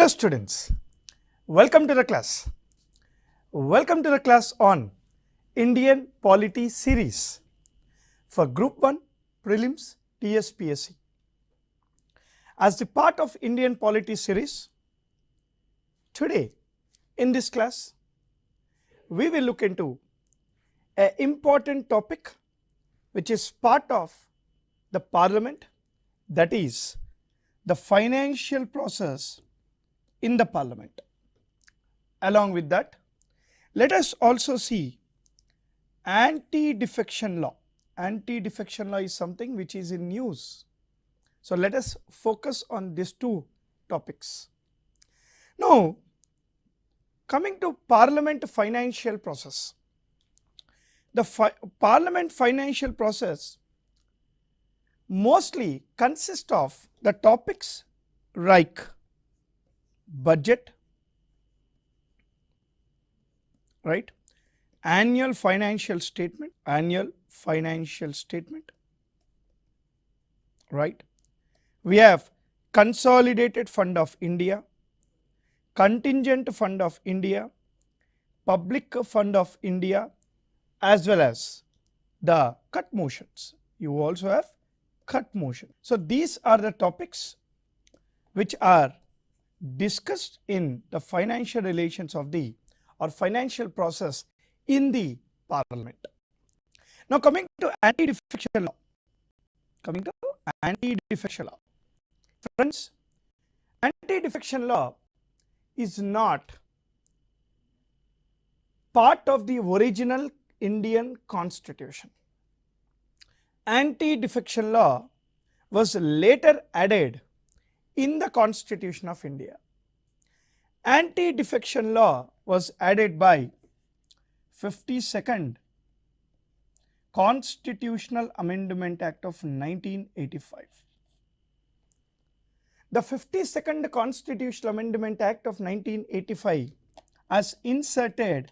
Hello students, welcome to the class. Welcome to the class on Indian Polity series for Group 1 Prelims TSPSC. As the part of Indian Polity series, today in this class we will look into an important topic which is part of the parliament, that is the financial process in the parliament. Along with that, let us also see anti-defection law. Anti-defection law is something which is in news. So let us focus on these two topics. Now, coming to parliament financial process. The parliament financial process mostly consists of the topics like budget, right, annual financial statement, right. We have consolidated fund of India, contingent fund of India, public fund of India, as well as the cut motions. You also have cut motion. So these are the topics which are discussed in the financial relations of the or financial process in the parliament. Now coming to anti-defection law. Friends, anti-defection law is not part of the original Indian constitution. Anti-defection law was later added in the Constitution of India. Anti-defection law was added by 52nd Constitutional Amendment Act of 1985. The 52nd Constitutional Amendment Act of 1985 has inserted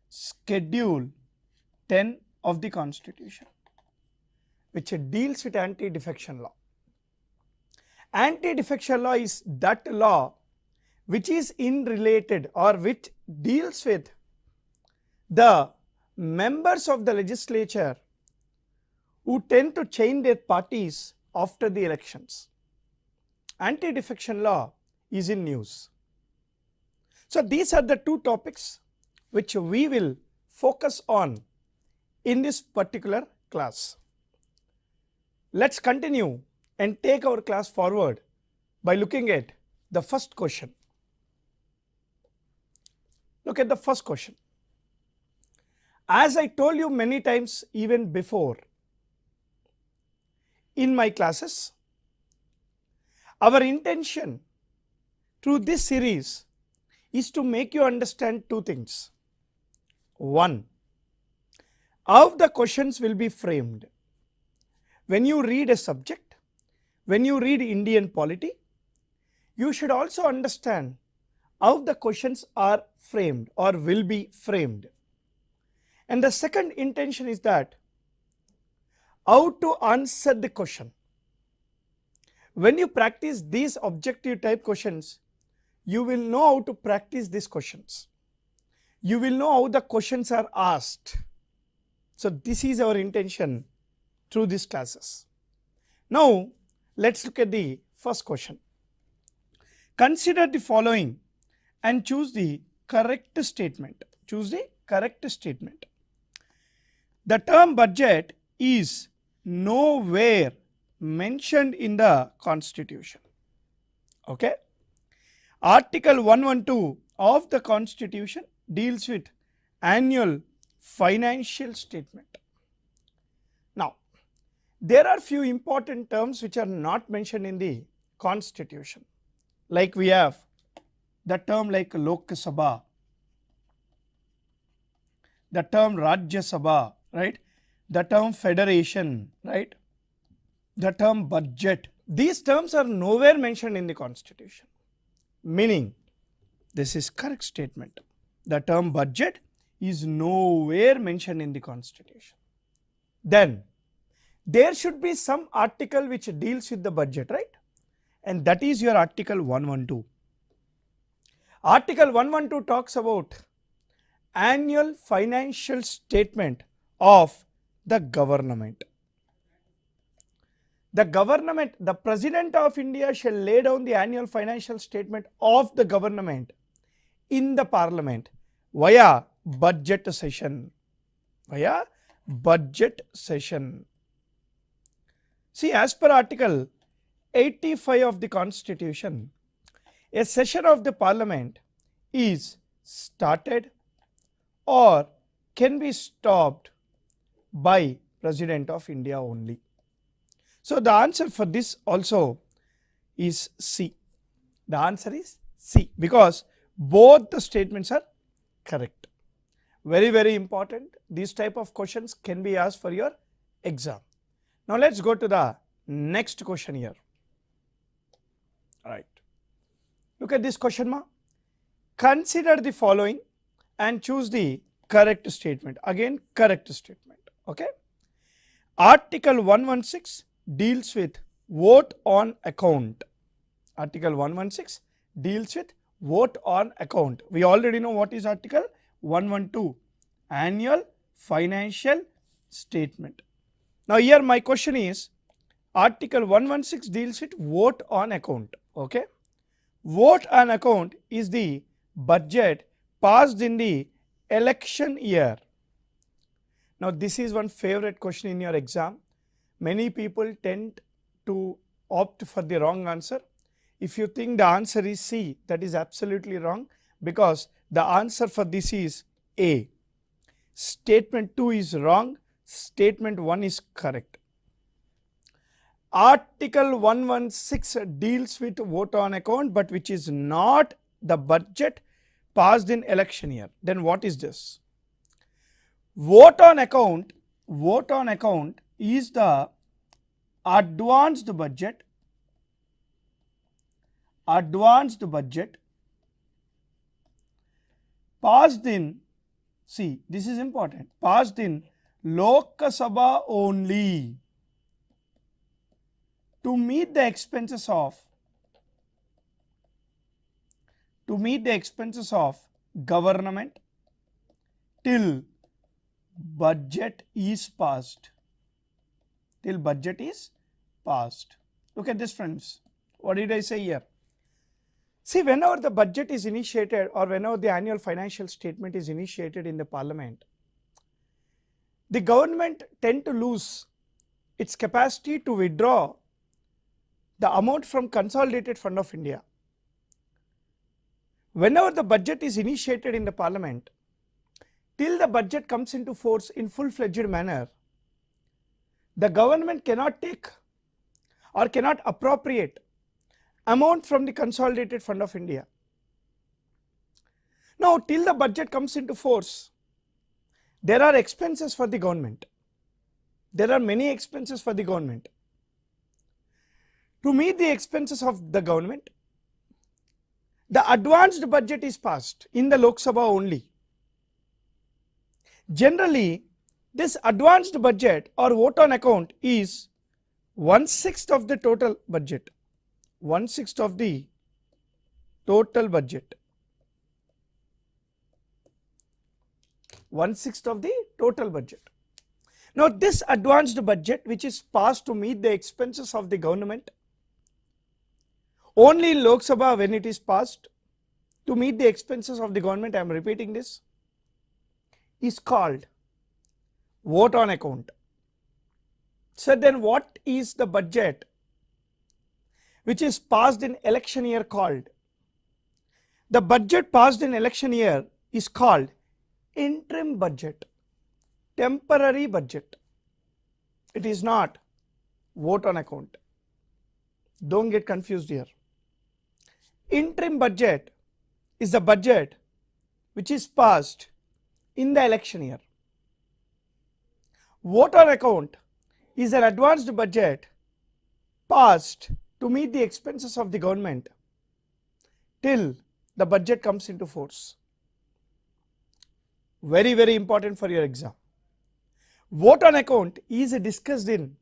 Schedule 10 of the Constitution, which deals with anti-defection law. Anti-defection law is that law which is related or which deals with the members of the legislature who tend to change their parties after the elections. Anti-defection law is in news. So these are the two topics which we will focus on in this particular class. Let's continue and take our class forward by looking at the first question. Look at the first question. As I told you many times even before in my classes, our intention through this series is to make you understand two things. One, how the questions will be framed. When you read a subject, when you read Indian polity, you should also understand how the questions are framed or will be framed. And the second intention is that how to answer the question. When you practice these objective type questions, you will know how to practice these questions. You will know how the questions are asked. So this is our intention through these classes. Now let's look at the first question. Consider the following and choose the correct statement. Choose the correct statement. The term budget is nowhere mentioned in the Constitution. Okay. Article 112 of the Constitution deals with annual financial statement. Now, there are few important terms which are not mentioned in the Constitution. Like we have the term like Lok Sabha, the term Rajya Sabha, right? The term federation, right? The term budget. These terms are nowhere mentioned in the Constitution. Meaning, this is correct statement. The term budget is nowhere mentioned in the Constitution. Then there should be some article which deals with the budget, right? and that is your Article 112. Article 112 talks about annual financial statement of the government. The President of India shall lay down the annual financial statement of the government in the Parliament via budget session. See, as per Article 85 of the Constitution, a session of the Parliament is started or can be stopped by President of India only. So the answer for this also is C. The answer is C, because both the statements are correct. Very, very important. These type of questions can be asked for your exam. Now let's go to the next question here. All right. Look at this question, ma. Consider the following and choose the correct statement. Again, correct statement. Okay. Article 116 deals with vote on account. Article 116 deals with vote on account. We already know what is Article 112, annual financial statement. Now here my question is, Article 116 deals with vote on account. Okay. Vote on account is the budget passed in the election year. Now this is one favorite question in your exam. Many people tend to opt for the wrong answer. If you think the answer is C, that is absolutely wrong, because the answer for this is A. Statement 2 is wrong, statement 1 is correct. Article 116 deals with vote on account, but which is not the budget passed in election year. Then what is this? Vote on account is the advanced budget passed in, see, this is important, passed in Lok Sabha only to meet the expenses of government till budget is passed. Look at this, friends. What did I say here? See, whenever the budget is initiated or whenever the annual financial statement is initiated in the Parliament, the government tend to lose its capacity to withdraw the amount from Consolidated Fund of India. Whenever the budget is initiated in the Parliament, till the budget comes into force in full-fledged manner, the government cannot take or cannot appropriate amount from the Consolidated Fund of India. Now, till the budget comes into force, there are expenses for the government. There are many expenses for the government. To meet the expenses of the government, the advanced budget is passed in the Lok Sabha only. Generally, this advanced budget or vote on account is 1/6 of the total budget. 1/6 of the total budget. 1/6 of the total budget. Now this advanced budget, which is passed to meet the expenses of the government, only in Lok Sabha when it is passed to meet the expenses of the government, I am repeating this, is called vote on account. So then what is the budget which is passed in election year called? The budget passed in election year is called interim budget, temporary budget. It is not vote on account. Don't get confused here. Interim budget is the budget which is passed in the election year. Vote on account is an advanced budget passed to meet the expenses of the government till the budget comes into force. Very, very important for your exam. Vote on account is discussed in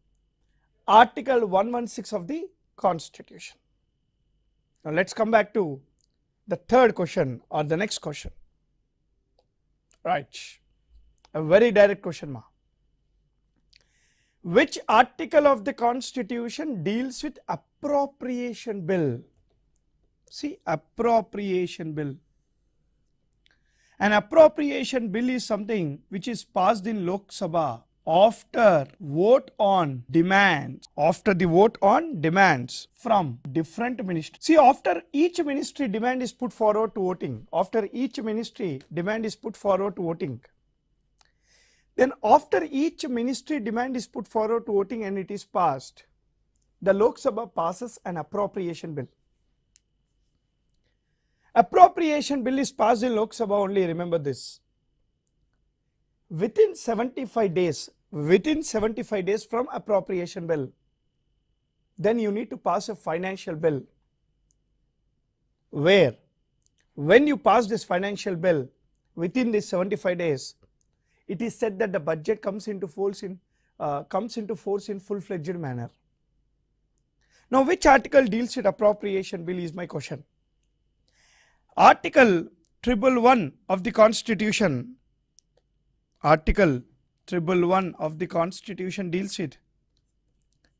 Article 116 of the Constitution. Now let's come back to the third question or the next question. Right, a very direct question, ma. Which article of the Constitution deals with appropriation bill? See, appropriation bill. An appropriation bill is something which is passed in Lok Sabha after vote on demands, from different ministries. See, after each ministry demand is put forward to voting, then after each ministry demand is put forward to voting and it is passed, the Lok Sabha passes an appropriation bill. Appropriation bill is passed in Lok Sabha only, remember this. Within 75 days from appropriation bill, then you need to pass a financial bill, where when you pass this financial bill within these 75 days, it is said that the budget comes into force in full-fledged manner. Now, which article deals with appropriation bill is my question. Article 111 of the Constitution. Article 111 of the Constitution deals with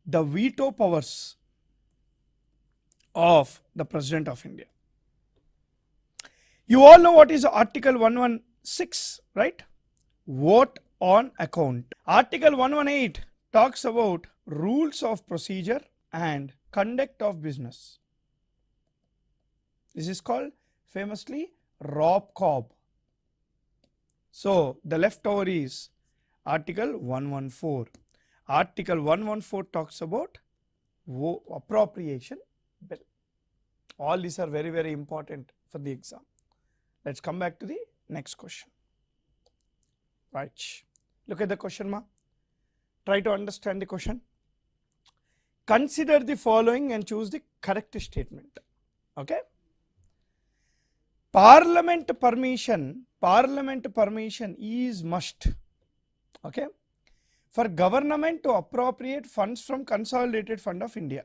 the veto powers of the President of India. You all know what is Article 116, right? Vote on account. Article 118 talks about rules of procedure and conduct of business. This is called famously ROB-COB. So the leftover is Article 114. Article 114 talks about appropriation bill. All these are very, very important for the exam. Let's come back to the next question. Right, look at the question, ma. Try to understand the question. Consider the following and choose the correct statement. Okay. Parliament permission is must, okay, for government to appropriate funds from Consolidated Fund of India.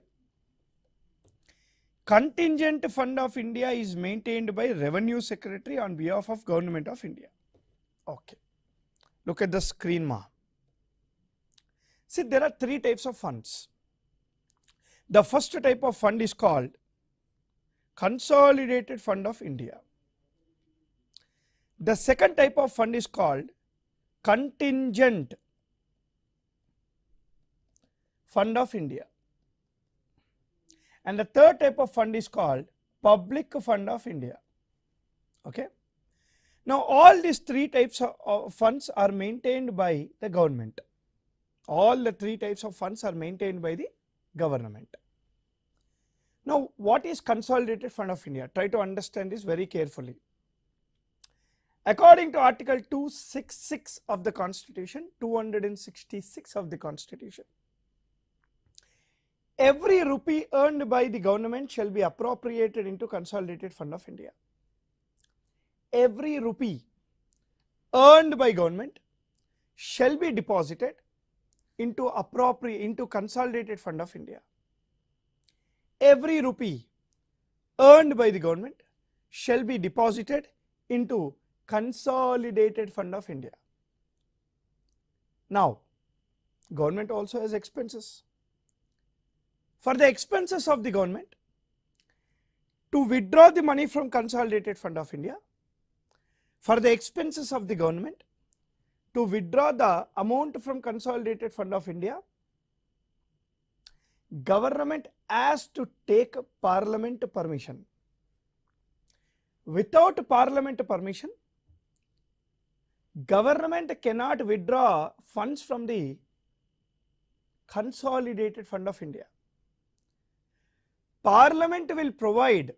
Contingent Fund of India is maintained by Revenue Secretary on behalf of Government of India. Okay, look at the screen, ma. See, there are three types of funds. The first type of fund is called Consolidated Fund of India. The second type of fund is called Contingent Fund of India. And the third type of fund is called Public Fund of India. Okay. Now, all these three types of funds are maintained by the government. All the three types of funds are maintained by the government. Now, what is Consolidated Fund of India? Try to understand this very carefully. According to Article 266 of the Constitution, 266 of the Constitution, every rupee earned by the government shall be appropriated into Consolidated Fund of India. Every rupee earned by government shall be deposited into Consolidated Fund of India. Every rupee earned by the government shall be deposited into Consolidated Fund of India. Now, government also has expenses. For the expenses of the government, to withdraw the money from Consolidated Fund of India, for the expenses of the government, to withdraw the amount from Consolidated Fund of India, government has to take Parliament permission. Without Parliament permission, government cannot withdraw funds from the Consolidated Fund of India. Parliament will provide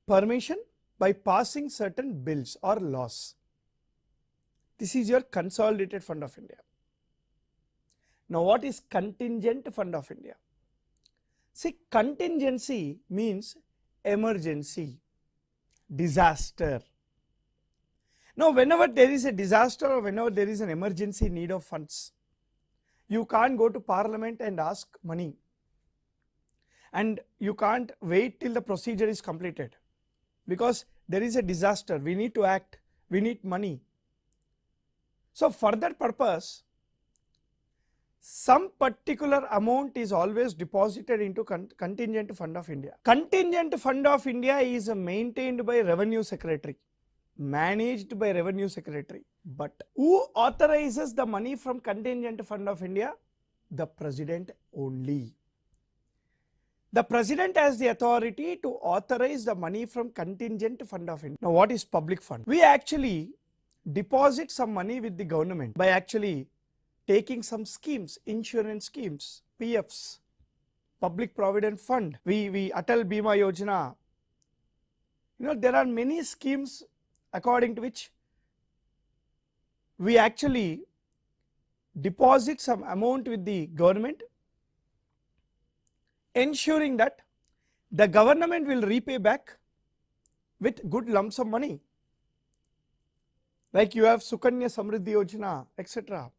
permission by passing certain bills or laws. This is your Consolidated Fund of India. Now, what is Contingent Fund of India? See, contingency means emergency, disaster. Now, whenever there is a disaster or whenever there is an emergency need of funds, you can't go to Parliament and ask money. and you can't wait till the procedure is completed, because there is a disaster, we need to act, we need money. So for that purpose, some particular amount is always deposited into contingent fund of India. Contingent fund of India is maintained by Revenue Secretary, managed by Revenue Secretary. But who authorizes the money from contingent fund of India? The President only. The President has the authority to authorize the money from contingent fund of India. Now what is public fund? We actually deposit some money with the government by actually taking some schemes, insurance schemes, PFs, Public Provident Fund, we 𝗪𝗵𝗻𝗀𝗃𝗃. There are many schemes according to which we actually deposit some amount with the government, ensuring that the government will repay back with good lumps of money. Like you have 𝗬𝗏 𝗧𝗦𝗔𝗧 𝗚𝗧, etc.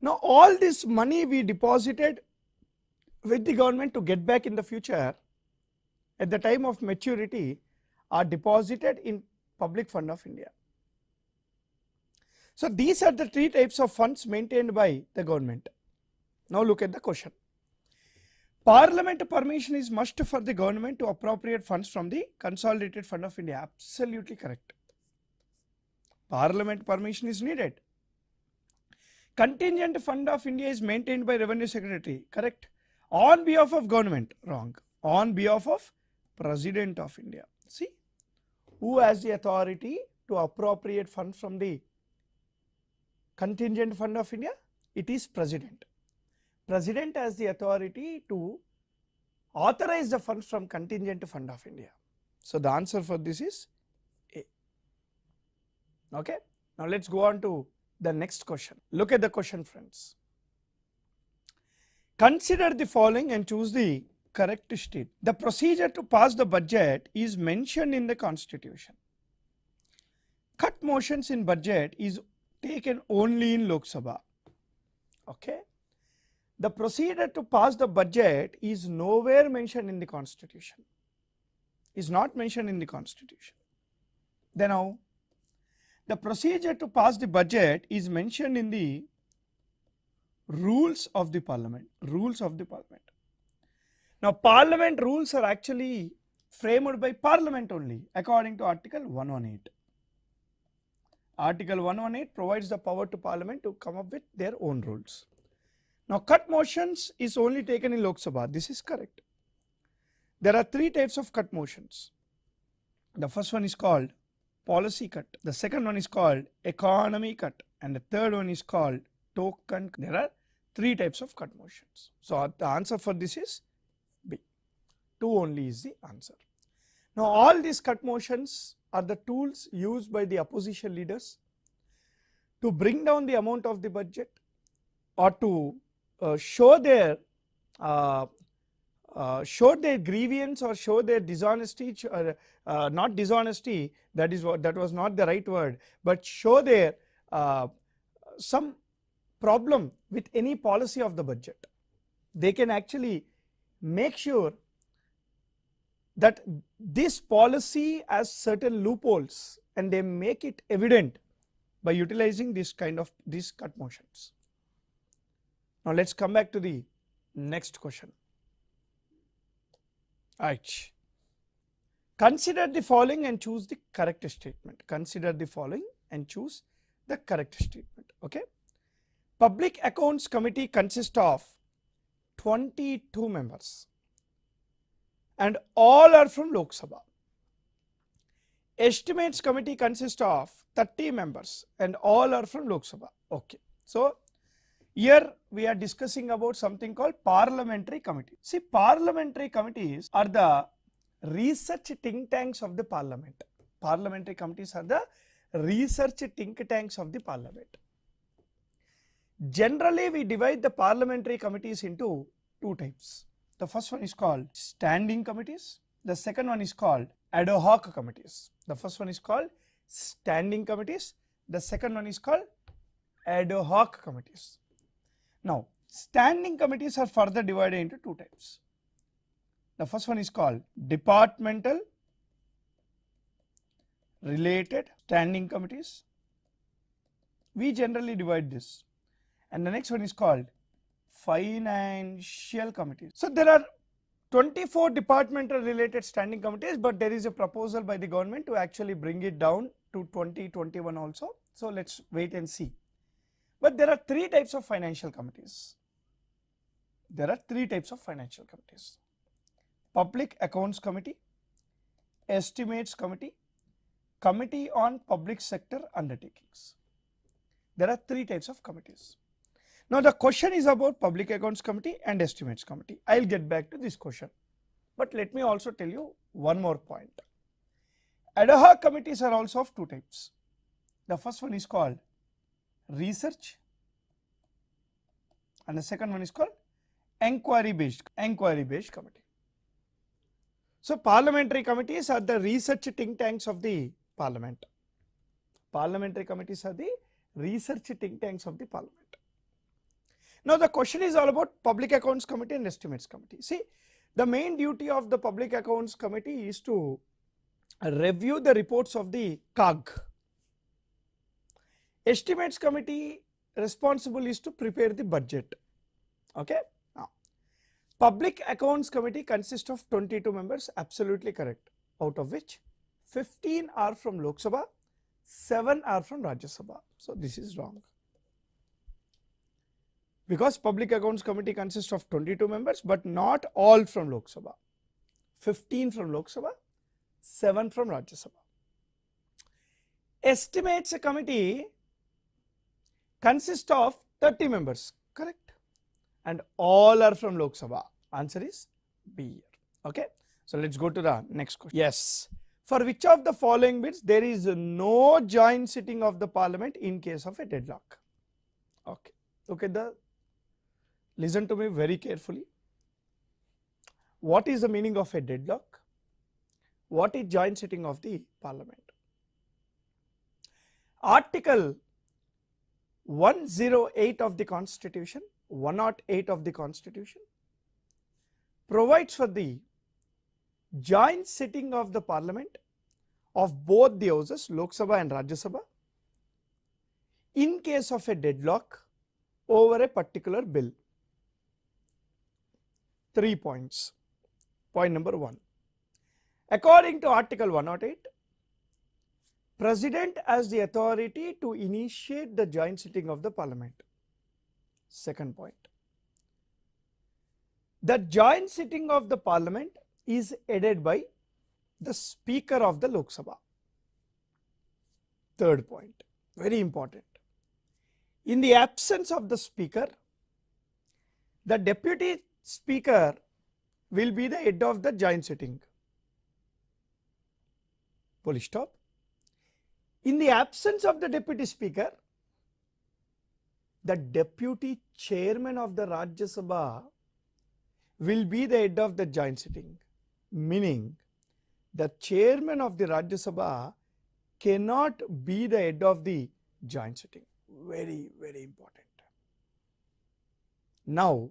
Now all this money we deposited with the government to get back in the future at the time of maturity are deposited in public fund of India. So these are the three types of funds maintained by the government. Now look at the question. Parliament permission is must for the government to appropriate funds from the consolidated fund of India. Absolutely correct. Parliament permission is needed. Contingent fund of India is maintained by Revenue Secretary. Correct. On behalf of government. Wrong. On behalf of President of India. See, who has the authority to appropriate funds from the contingent fund of India? It is President. President has the authority to authorize the funds from contingent fund of India. So the answer for this is A. Okay. Now let's go on to the next question. Look at the question, friends. Consider the following and choose the correct state. The procedure to pass the budget is mentioned in the Constitution. Cut motions in budget is taken only in Lok Sabha. Okay. The procedure to pass the budget is nowhere mentioned in the Constitution. Is not mentioned in the Constitution. Then how? The procedure to pass the budget is mentioned in the rules of the Parliament. Rules of the Parliament. Now Parliament rules are actually framed by Parliament only according to Article 118. Article 118 provides the power to Parliament to come up with their own rules. Now cut motions is only taken in Lok Sabha. This is correct. There are three types of cut motions. The first one is called policy cut. The second one is called economy cut. And the third one is called token. There are three types of cut motions. So the answer for this is B. 2 only is the answer. Now all these cut motions are the tools used by the opposition leaders to bring down the amount of the budget or to show their grievance or show their dishonesty, not dishonesty, that was not the right word, but show their some problem with any policy of the budget. They can actually make sure that this policy has certain loopholes and they make it evident by utilizing this kind of these cut motions. Now let's come back to the next question. Right. Consider the following and choose the correct statement. Consider the following and choose the correct statement. Okay. Public Accounts Committee consists of 22 members and all are from Lok Sabha. Estimates Committee consists of 30 members and all are from Lok Sabha. Okay. So here we are discussing about something called parliamentary committee. See, parliamentary committees are the research think tanks of the parliament. Parliamentary committees are the research think tanks of the parliament. Generally, we divide the parliamentary committees into two types. The first one is called standing committees. The second one is called ad hoc committees. The first one is called standing committees. The second one is called ad hoc committees. Now, standing committees are further divided into two types. The first one is called departmental related standing committees. We generally divide this. And the next one is called financial committees. So there are 24 departmental related standing committees, but there is a proposal by the government to actually bring it down to 2021 also. So let's wait and see. But there are three types of financial committees. There are three types of financial committees: Public Accounts Committee, Estimates Committee, Committee on Public Sector Undertakings. There are three types of committees. Now the question is about Public Accounts Committee and Estimates Committee. I will get back to this question, but let me also tell you one more point. Ad hoc committees are also of two types. The first one is called research and the second one is called inquiry based committee. So parliamentary committees are the research think tanks of the parliament. Parliamentary committees are the research think tanks of the parliament. Now the question is all about Public Accounts Committee and Estimates Committee. See, the main duty of the Public Accounts Committee is to review the reports of the CAG. Estimates Committee responsible is to prepare the budget. Okay. Now, Public Accounts Committee consists of 22 members, absolutely correct, out of which 15 are from Lok Sabha, 7 are from Rajya Sabha. So this is wrong. Because Public Accounts Committee consists of 22 members, but not all from Lok Sabha. 15 from Lok Sabha, 7 from Rajya Sabha. Estimates Committee consists of 30 members, correct, and all are from Lok Sabha. Answer is B here. Okay. So let's go to the next question. Yes. For which of the following bits there is no joint sitting of the parliament in case of a deadlock? Okay. Look at the, listen to me very carefully. What is the meaning of a deadlock? What is joint sitting of the parliament? Article 108 of the Constitution, 108 of the Constitution provides for the joint sitting of the parliament of both the houses, Lok Sabha and Rajya Sabha, in case of a deadlock over a particular bill. 3 points. Point number 1. According to Article 108, President has the authority to initiate the joint sitting of the parliament. Second point. The joint sitting of the parliament is headed by the Speaker of the Lok Sabha. Third point, very important. In the absence of the Speaker, the Deputy Speaker will be the head of the joint sitting. Full stop. In the absence of the Deputy Speaker, the Deputy Chairman of the Rajya Sabha will be the head of the joint sitting, meaning the Chairman of the Rajya Sabha cannot be the head of the joint sitting. Very, very important. Now,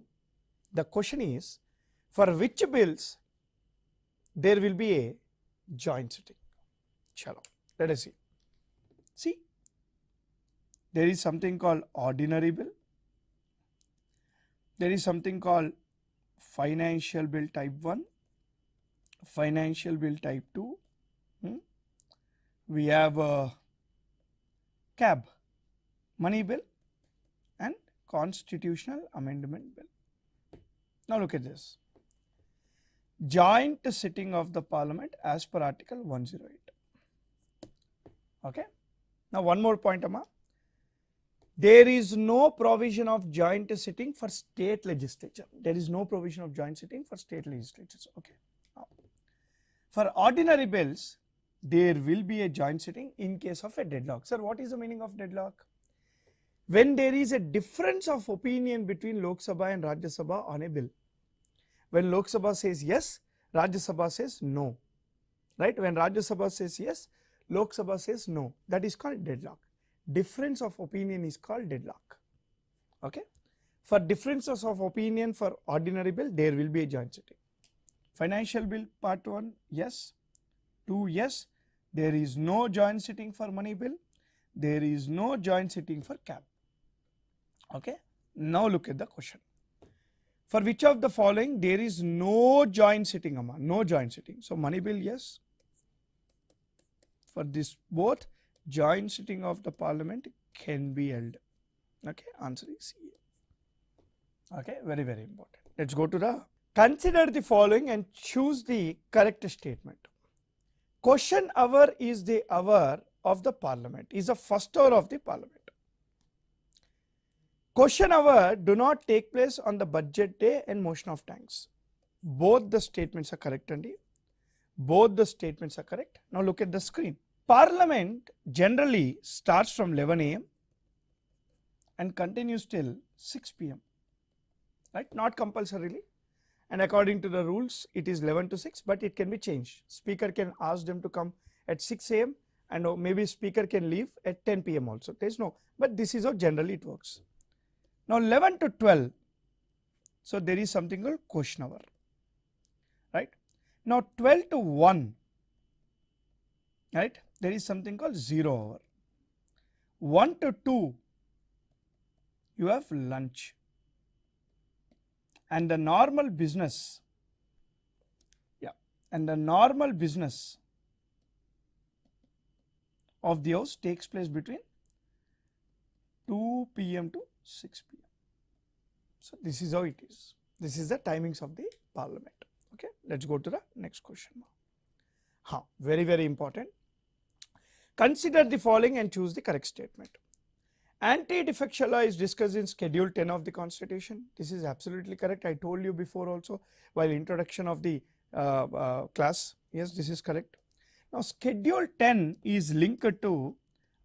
the question is, for which bills there will be a joint sitting? Chalo, let us see. See, there is something called ordinary bill. There is something called financial bill type 1, financial bill type 2. We have a CAB, money bill, and constitutional amendment bill. Now look at this. Joint sitting of the parliament as per Article 108. Okay. Now one more point, Amma. There is no provision of joint sitting for state legislature. There is no provision of joint sitting for state legislatures. Okay. Now, for ordinary bills, there will be a joint sitting in case of a deadlock. Sir, what is the meaning of deadlock? When there is a difference of opinion between Lok Sabha and Rajya Sabha on a bill. When Lok Sabha says yes, Rajya Sabha says no. Right? When Rajya Sabha says yes, Lok Sabha says no. That is called deadlock. Difference of opinion is called deadlock. Okay. For differences of opinion for ordinary bill, there will be a joint sitting. Financial bill part 1, yes. 2, yes. There is no joint sitting for money bill. There is no joint sitting for cap. Okay. Now look at the question. For which of the following there is no joint sitting, Amma? No joint sitting. So money bill, yes. For this both, joint sitting of the parliament can be held. Okay. Answer is C. Okay. Very, very important. Let's go to the consider the following and choose the correct statement. Question hour is the hour of the parliament, is the first hour of the parliament. Question hour do not take place on the budget day and motion of thanks. Both the statements are correct, Andy. Both the statements are correct. Now look at the screen. Parliament generally starts from 11 AM and continues till 6 PM. Right? Not compulsorily. And according to the rules, it is 11 to 6, but it can be changed. Speaker can ask them to come at 6 AM and maybe speaker can leave at 10 PM also. There is no, but this is how generally it works. Now 11 to 12, so there is something called question hour, right? Now 12 to 1, right? There is something called 0 hour. 1 to 2, you have lunch. And the normal business, and the normal business of the house takes place between 2 PM to 6 PM. So this is how it is. This is the timings of the parliament. Okay, let's go to the next question now. Very, very important. Consider the following and choose the correct statement. Anti-defection law is discussed in Schedule 10 of the Constitution. This is absolutely correct. I told you before also while introduction of the class. Yes, this is correct. Now Schedule 10 is linked to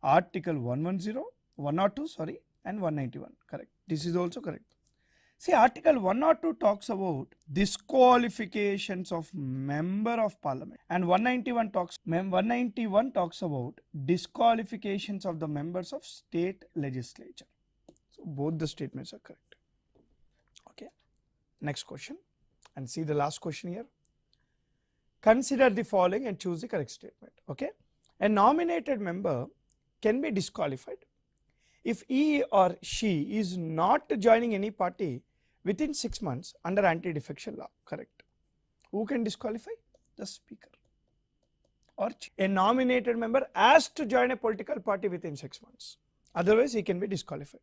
Article 110, 102, sorry, and 191. Correct. This is also correct. See, Article 102 talks about disqualifications of member of parliament, and 191 talks about disqualifications of the members of state legislature. So both the statements are correct. Okay. Next question, and see the last question here. Consider the following and choose the correct statement. Okay. A nominated member can be disqualified if he or she is not joining any party within 6 months under anti-defection law. Correct. Who can disqualify? The speaker or a nominated member has to join a political party within 6 months. Otherwise, he can be disqualified.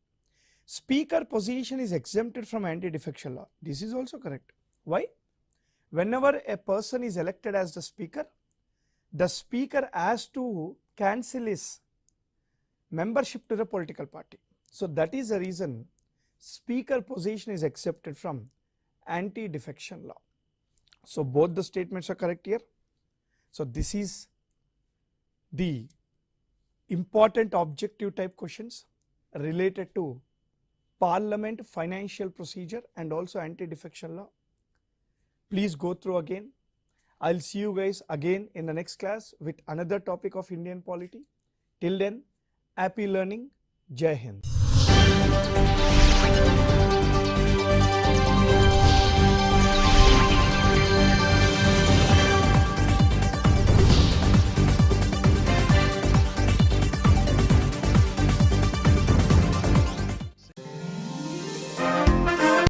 Speaker position is exempted from anti-defection law. This is also correct. Why? Whenever a person is elected as the speaker has to cancel his membership to the political party. So that is the reason speaker position is accepted from anti-defection law. So both the statements are correct here. So this is the important objective type questions related to parliament, financial procedure, and also anti-defection law. Please go through again. I'll see you guys again in the next class with another topic of Indian polity. Till then, happy learning. Jai Hind.